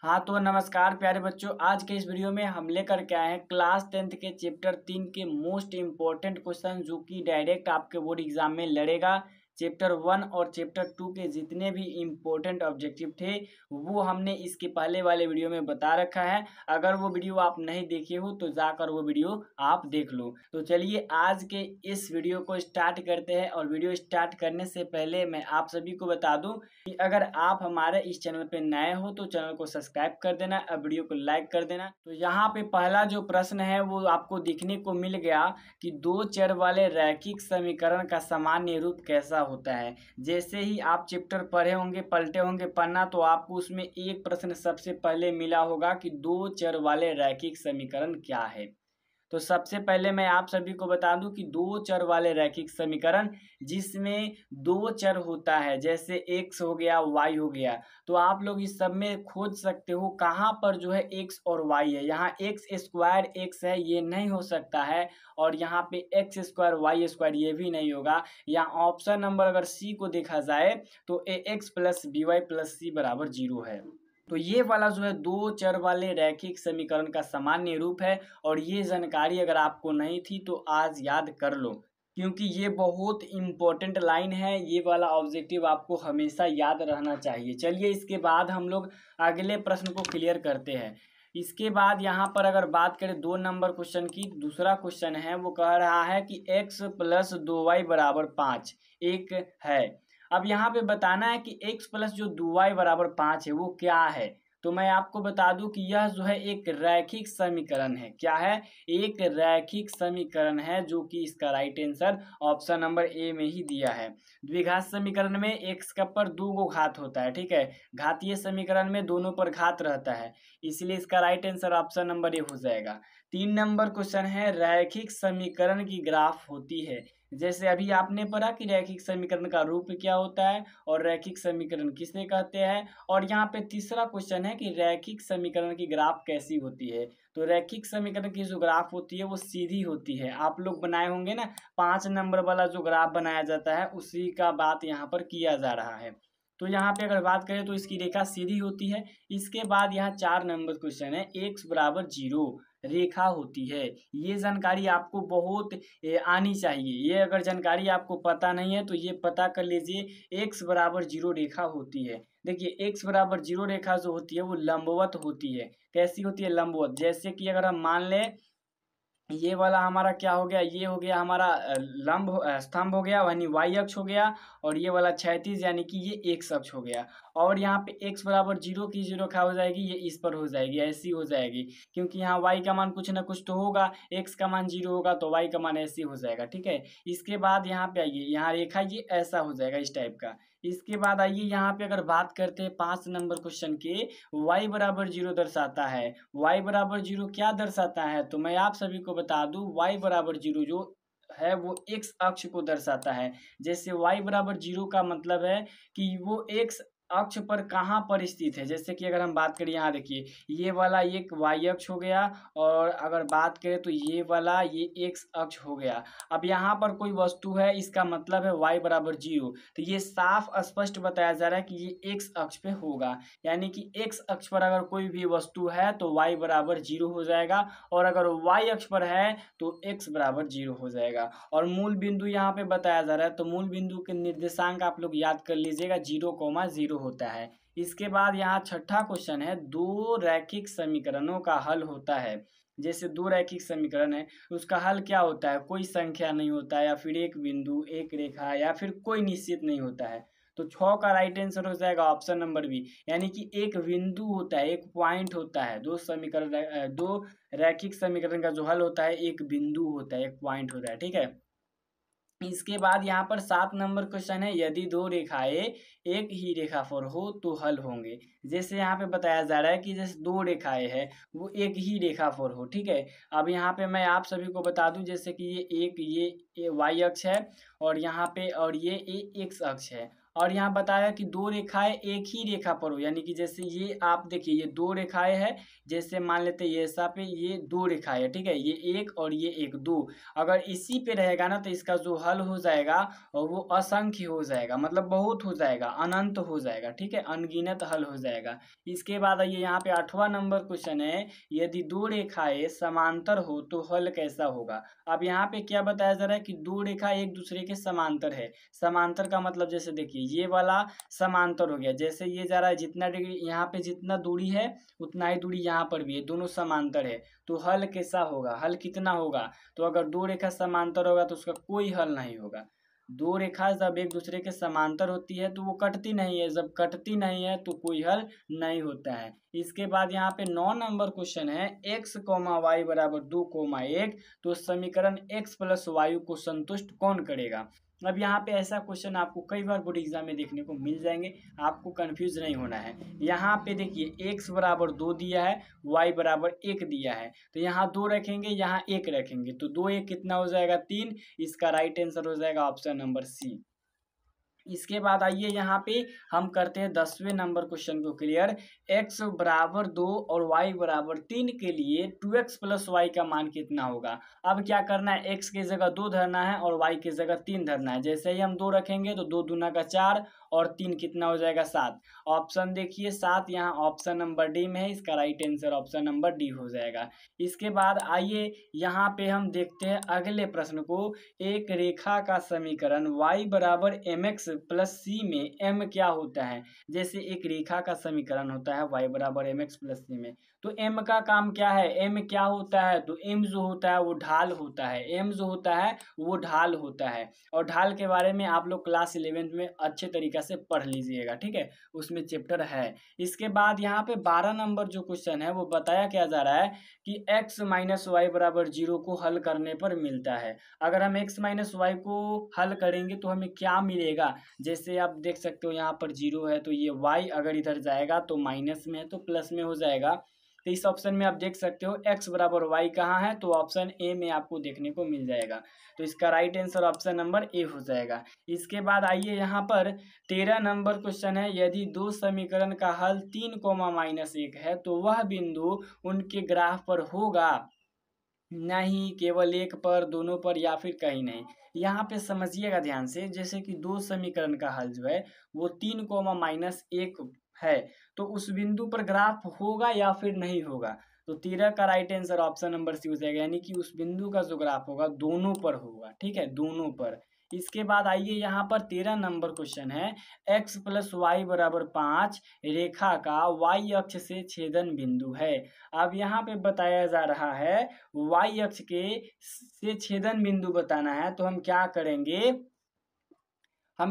हाँ तो नमस्कार प्यारे बच्चों। आज के इस वीडियो में हम लेकर के आए हैं क्लास 10th के चैप्टर 3 के मोस्ट इम्पोर्टेंट क्वेश्चन जो कि डायरेक्ट आपके बोर्ड एग्जाम में लड़ेगा। चैप्टर 1 और चैप्टर 2 के जितने भी इम्पोर्टेंट ऑब्जेक्टिव थे वो हमने इसके पहले वाले वीडियो में बता रखा है। अगर वो वीडियो आप नहीं देखे हो तो जाकर वो वीडियो आप देख लो। तो चलिए आज के इस वीडियो को स्टार्ट करते हैं। और वीडियो स्टार्ट करने से पहले मैं आप सभी को बता दूं कि अगर आप हमारे इस चैनल पे नए हो तो चैनल को सब्सक्राइब कर देना और वीडियो को लाइक कर देना। तो यहाँ पे पहला जो प्रश्न है वो आपको देखने को मिल गया कि दो चर वाले रैखिक समीकरण का सामान्य रूप कैसा होता है। जैसे ही आप चैप्टर पढ़े होंगे, पलटे होंगे पन्ना, तो आपको उसमें एक प्रश्न सबसे पहले मिला होगा कि दो चर वाले रैखिक समीकरण क्या है। तो सबसे पहले मैं आप सभी को बता दूं कि दो चर वाले रैखिक समीकरण जिसमें दो चर होता है, जैसे x हो गया, y हो गया, तो आप लोग इस सब में खोज सकते हो कहाँ पर जो है x और y है। यहाँ एक्स स्क्वायर x है, ये नहीं हो सकता है। और यहाँ पे एक्स स्क्वायर वाई स्क्वायर ये भी नहीं होगा। यहाँ ऑप्शन नंबर अगर सी को देखा जाए तो A X plus B Y plus C बराबर 0 है। तो ये वाला जो है दो चर वाले रैखिक समीकरण का सामान्य रूप है। और ये जानकारी अगर आपको नहीं थी तो आज याद कर लो, क्योंकि ये बहुत इंपॉर्टेंट लाइन है। ये वाला ऑब्जेक्टिव आपको हमेशा याद रहना चाहिए। चलिए इसके बाद हम लोग अगले प्रश्न को क्लियर करते हैं। इसके बाद यहाँ पर अगर बात करें 2 नंबर क्वेश्चन की, दूसरा क्वेश्चन है वो कह रहा है कि x प्लस 2y बराबर 5 एक है। अब यहाँ पे बताना है कि x प्लस जो 2y बराबर 5 है वो क्या है। तो मैं आपको बता दूं कि यह जो है एक रैखिक समीकरण है। क्या है? एक रैखिक समीकरण है, जो कि इसका right answer option number A में ही दिया है। द्विघात समीकरण में x का पर दो गो घात होता है, ठीक है। घातीय समीकरण में दोनों पर घात रहता है, इसलिए इसका right answer option number A हो जाएगा। 3 नंबर क्वेश्चन है, रैखिक समीकरण की ग्राफ होती है। जैसे अभी आपने पढ़ा कि रैखिक समीकरण का रूप क्या होता है और रैखिक समीकरण किसे कहते हैं। और यहाँ पे तीसरा क्वेश्चन है कि रैखिक समीकरण की ग्राफ कैसी होती है। तो रैखिक समीकरण की जो ग्राफ होती है वो सीधी होती है। आप लोग बनाए होंगे ना, 5 नंबर वाला जो ग्राफ बनाया जाता है उसी का बात यहाँ पर किया जा रहा है। तो यहाँ पे अगर बात करें तो इसकी रेखा सीधी होती है। इसके बाद यहाँ 4 नंबर क्वेश्चन है, x बराबर 0 रेखा होती है। ये जानकारी आपको बहुत आनी चाहिए। ये अगर जानकारी आपको पता नहीं है तो ये पता कर लीजिए, x बराबर 0 रेखा होती है। देखिए x बराबर 0 रेखा जो होती है वो लंबवत होती है। कैसी होती है? लंबवत। जैसे कि अगर हम मान लें ये वाला हमारा क्या हो गया, ये हो गया हमारा लंब स्तंभ हो गया, यानी वाई अक्ष हो गया। और ये वाला क्षैतिज यानी कि ये एक्स अक्ष हो गया। और यहाँ पे x बराबर 0 की 0 क्या हो जाएगी, ये इस पर हो जाएगी, ऐसी हो जाएगी। क्योंकि यहाँ y का मान कुछ ना कुछ तो होगा, x का मान 0 होगा तो y का मान ऐसी हो जाएगा, ठीक है। इसके बाद यहाँ पे आइए, यहाँ रेखा ये ऐसा हो जाएगा, इस टाइप का। इसके बाद आइए यहाँ पे अगर बात करते हैं 5 नंबर क्वेश्चन के, y बराबर 0 दर्शाता है। y बराबर 0 क्या दर्शाता है? तो मैं आप सभी को बता दूं, y बराबर 0 जो है वो x अक्ष को दर्शाता है। जैसे y बराबर 0 का मतलब है कि वो x अक्ष पर कहाँ पर स्थित है। जैसे कि अगर हम बात करें, यहाँ देखिए ये वाला एक y अक्ष हो गया, और अगर बात करें तो ये वाला ये x अक्ष हो गया। अब यहाँ पर कोई वस्तु है, इसका मतलब है y बराबर 0। तो ये साफ स्पष्ट बताया जा रहा है कि ये x अक्ष पे होगा। यानी कि x अक्ष पर अगर कोई भी वस्तु है तो y बराबर 0 हो जाएगा, और अगर y अक्ष पर है तो x बराबर 0 हो जाएगा। और मूल बिंदु यहाँ पे बताया जा रहा है, तो मूल बिंदु के निर्देशांक आप लोग याद कर लीजिएगा, 0,0 होता है। इसके बाद यहाँ छठा क्वेश्चन है, दो रैखिक समीकरणों का हल होता है। जैसे दो रैखिक समीकरण है, उसका हल क्या होता है? कोई संख्या नहीं होता है, या फिर एक बिंदु, एक रेखा, या फिर कोई निश्चित नहीं होता है। तो 6 का राइट आंसर हो जाएगा ऑप्शन नंबर बी। यानी कि एक बिंदु होता है, एक पॉइंट होता है। दो रैखिक समीकरण का जो हल होता है एक बिंदु होता है, एक पॉइंट होता है, ठीक है। इसके बाद यहाँ पर 7 नंबर क्वेश्चन है, यदि दो रेखाएं एक ही रेखा पर हो तो हल होंगे। जैसे यहाँ पे बताया जा रहा है कि जैसे दो रेखाएं हैं वो एक ही रेखा पर हो, ठीक है। अब यहाँ पे मैं आप सभी को बता दूं, जैसे कि ये y अक्ष है, और यहाँ पे और ये x अक्ष है। और यहाँ बताया कि दो रेखाएं एक ही रेखा पर हो, यानी कि जैसे ये आप देखिए ये दो रेखाएं हैं, जैसे मान लेते हैं ये ऐसा पे ये दो रेखाएं है, ठीक है, ये एक और ये एक, दो। अगर इसी पे रहेगा ना तो इसका जो हल हो जाएगा और वो असंख्य हो जाएगा, मतलब बहुत हो जाएगा, अनंत हो जाएगा, ठीक है, अनगिनत हल हो जाएगा। इसके बाद आइए यहाँ पे 8वां नंबर क्वेश्चन है, यदि दो रेखाएं समांतर हो तो हल कैसा होगा। अब यहाँ पे क्या बताया जा रहा है कि दो रेखा एक दूसरे के समांतर है। समांतर का मतलब जैसे देखिए ये वाला समांतर हो गया, जैसे ये जा रहा है जितना डिग्री यहाँ पे जितना दूरी है उतना ही दूरी यहाँ पर भी है, दोनों समांतर है। तो हल कैसा होगा, हल कितना होगा। तो अगर दो रेखा समांतर होगा तो उसका कोई हल नहीं होगा। दो रेखा जब एक दूसरे के समांतर होती है तो वो कटती नहीं है, जब कटती नहीं है तो कोई हल नहीं होता है। इसके बाद यहाँ पे 9 नंबर क्वेश्चन है, x, y बराबर 2, 1, तो समीकरण x प्लस वायु को संतुष्ट कौन करेगा। अब यहाँ पे ऐसा क्वेश्चन आपको कई बार बोर्ड एग्जाम में देखने को मिल जाएंगे, आपको कंफ्यूज नहीं होना है। यहाँ पे देखिए x बराबर 2 दिया है, y बराबर 1 दिया है, तो यहाँ 2 रखेंगे, यहाँ 1 रखेंगे, तो 2 1 कितना हो जाएगा, 3। इसका राइट आंसर हो जाएगा ऑप्शन नंबर सी। इसके बाद आइए यहाँ पे हम करते हैं 10वें नंबर क्वेश्चन को क्लियर। x बराबर 2 और y बराबर 3 के लिए 2x प्लस वाई का मान कितना होगा। अब क्या करना है, x की जगह 2 धरना है और y की जगह 3 धरना है। जैसे ही हम 2 रखेंगे तो 2 दूना का 4 और 3 कितना हो जाएगा, 7। ऑप्शन देखिए 7 यहाँ ऑप्शन नंबर डी में है, इसका right answer option number D हो जाएगा। इसके बाद आइए यहाँ पे हम देखते हैं अगले प्रश्न को। एक रेखा का समीकरण y बराबर mx प्लस सी में m क्या होता है। जैसे एक रेखा का समीकरण होता है y बराबर mx प्लस सी में, तो m का काम क्या है, m क्या होता है, तो m जो होता है वो ढाल होता है, m जो होता है वो ढाल होता है। और ढाल के बारे में आप लोग क्लास 11th में अच्छे तरीके से पढ़ लीजिएगा, ठीक है, उसमें चैप्टर है। इसके बाद यहाँ पे 12 नंबर जो क्वेश्चन है वो बताया क्या जा रहा है कि x माइनस वाई बराबर 0 को हल करने पर मिलता है। अगर हम x माइनस वाई को हल करेंगे तो हमें क्या मिलेगा, जैसे आप देख सकते हो यहाँ पर 0 है तो ये y अगर इधर जाएगा तो माइनस में है तो प्लस में हो जाएगा। तो इस ऑप्शन में आप देख सकते हो x बराबर y कहाँ है, तो ऑप्शन ए में आपको देखने को मिल जाएगा। तो इसका right answer option number A हो जाएगा। इसके बाद आइए यहाँ पर 13 नंबर क्वेश्चन है, यदि दो समीकरण का हल 3, -1 है तो वह बिंदु उनके ग्राफ पर होगा नहीं, केवल एक पर, दोनों पर, या फिर कहीं नहीं। यहाँ पे समझिएगा ध्यान से, जैसे कि दो समीकरण का हल जो है वो 3, -1 है, तो उस बिंदु पर ग्राफ होगा या फिर नहीं होगा। तो 13 का right answer option number C हो जाएगा, यानी कि उस बिंदु का जो ग्राफ होगा दोनों पर होगा, ठीक है, दोनों पर। इसके बाद आइए यहाँ पर 13 नंबर क्वेश्चन है, x प्लस वाई बराबर 5 रेखा का y अक्ष से छेदन बिंदु है। अब यहाँ पे बताया जा रहा है y अक्ष के से छेदन बिंदु बताना है, तो हम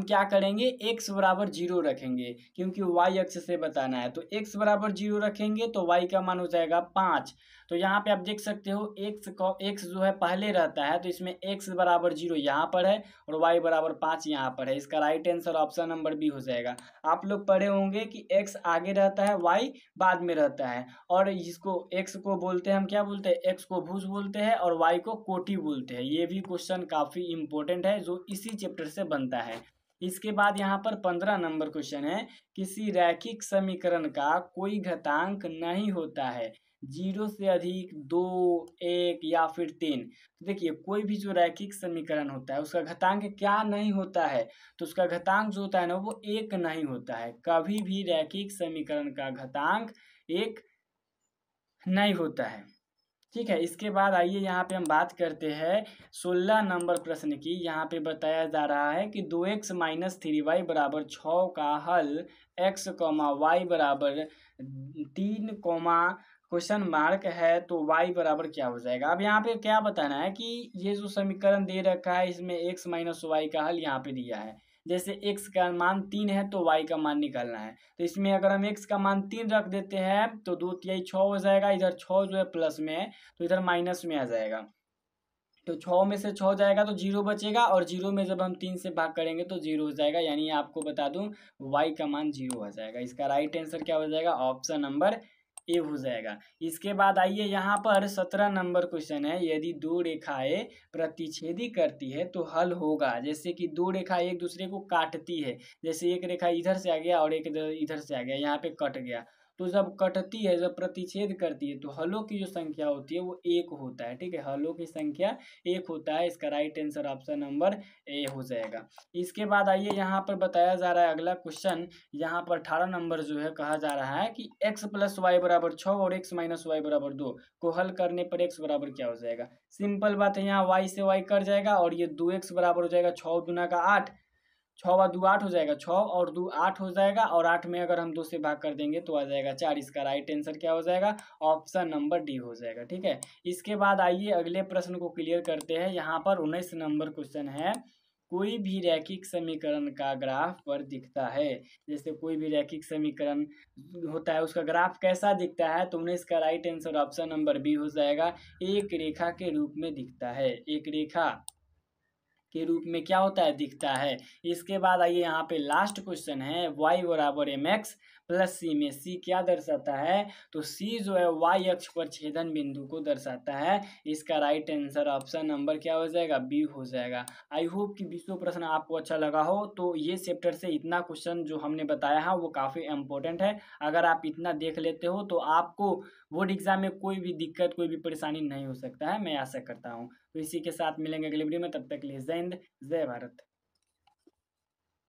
क्या करेंगे x बराबर 0 रखेंगे, क्योंकि y अक्ष से बताना है। तो x बराबर 0 रखेंगे तो y का मान हो जाएगा 5। तो यहाँ पे आप देख सकते हो x जो है पहले रहता है, तो इसमें x बराबर 0 यहाँ पर है और y बराबर 5 यहाँ पर है। इसका right answer option number B हो जाएगा। आप लोग पढ़े होंगे कि x आगे रहता है, y बाद में रहता है, और इसको x को बोलते हैं, हम क्या बोलते हैं, x को भुज बोलते हैं और y को कोटि बोलते हैं। ये भी क्वेश्चन काफी इंपॉर्टेंट है जो इसी चैप्टर से बनता है। इसके बाद यहाँ पर 15 नंबर क्वेश्चन है, किसी रैखिक समीकरण का कोई घातांक नहीं होता है 0 से अधिक, 2, 1 या फिर 3। तो देखिए कोई भी जो रैखिक समीकरण होता है उसका घातांक क्या नहीं होता है, तो उसका घातांक जो होता है ना वो 1 नहीं होता है। कभी भी रैखिक समीकरण का घातांक 1 नहीं होता है, ठीक है। इसके बाद आइए यहाँ पे हम बात करते हैं 16 नंबर प्रश्न की। यहाँ पे बताया जा रहा है कि 2x माइनस 3y बराबर 6 का हल x, y बराबर 3, क्वेश्चन मार्क है, तो y बराबर क्या हो जाएगा। अब यहाँ पे क्या बताना है कि ये जो समीकरण दे रखा है इसमें x माइनस वाई का हल यहाँ पे दिया है। जैसे x का मान 3 है तो y का मान निकालना है, तो इसमें अगर हम x का मान 3 रख देते हैं तो 2 तिहाई 6 हो जाएगा, इधर 6 जो है प्लस में है तो इधर माइनस में आ जाएगा। तो 6 में से 6 जाएगा तो 0 बचेगा, और 0 में जब हम 3 से भाग करेंगे तो 0 हो जाएगा, यानी आपको बता दूं y का मान 0 हो जाएगा। इसका राइट आंसर क्या हो जाएगा, ऑप्शन नंबर ए हो जाएगा। इसके बाद आइए यहाँ पर 17 नंबर क्वेश्चन है, यदि दो रेखाएं प्रतिच्छेदी करती है तो हल होगा। जैसे कि दो रेखा एक दूसरे को काटती है, जैसे एक रेखा इधर से आ गया और एक इधर से आ गया, यहाँ पे कट गया, तो जब कटती है, जब प्रतिच्छेद करती है, तो हलों की जो संख्या होती है वो एक होता है। ठीक है, हलों की संख्या एक होता है। इसका right answer option number A हो जाएगा। इसके बाद आइए यहाँ पर बताया जा रहा है अगला क्वेश्चन, यहाँ पर 18 नंबर जो है कहा जा रहा है कि x + y = 6 और x - y = 2 को हल करने पर x बराबर क्या हो जाएगा। सिंपल बात है, यहाँ y से y कट जाएगा और ये 2x बराबर हो जाएगा 6 दूना का 8, 6 व 2 8 हो जाएगा, 6 और 2 8 हो जाएगा, और 8 में अगर हम 2 से भाग कर देंगे तो आ जाएगा 4। इसका राइट आंसर क्या हो जाएगा, ऑप्शन नंबर डी हो जाएगा। ठीक है, इसके बाद आइए अगले प्रश्न को क्लियर करते हैं। यहाँ पर 19 नंबर क्वेश्चन है, कोई भी रैखिक समीकरण का ग्राफ पर दिखता है। जैसे कोई भी रैखिक समीकरण होता है उसका ग्राफ कैसा दिखता है, तो 19 का right answer option number B हो जाएगा, एक रेखा के रूप में दिखता है। एक रेखा के रूप में क्या होता है, दिखता है। इसके बाद आइए यहाँ पे लास्ट क्वेश्चन है, y = mx + c में c क्या दर्शाता है, तो c जो है y अक्ष पर छेदन बिंदु को दर्शाता है। इसका राइट आंसर ऑप्शन नंबर क्या हो जाएगा, बी हो जाएगा। आई होप कि 20 प्रश्न आपको अच्छा लगा हो। तो ये चैप्टर से इतना क्वेश्चन जो हमने बताया है वो काफ़ी इंपॉर्टेंट है। अगर आप इतना देख लेते हो तो आपको बोर्ड एग्जाम में कोई भी दिक्कत, कोई भी परेशानी नहीं हो सकता है, मैं आशा करता हूँ। तो इसी के साथ मिलेंगे अगले वीडियो में, तब तक के लिए जय हिंद, जय भारत।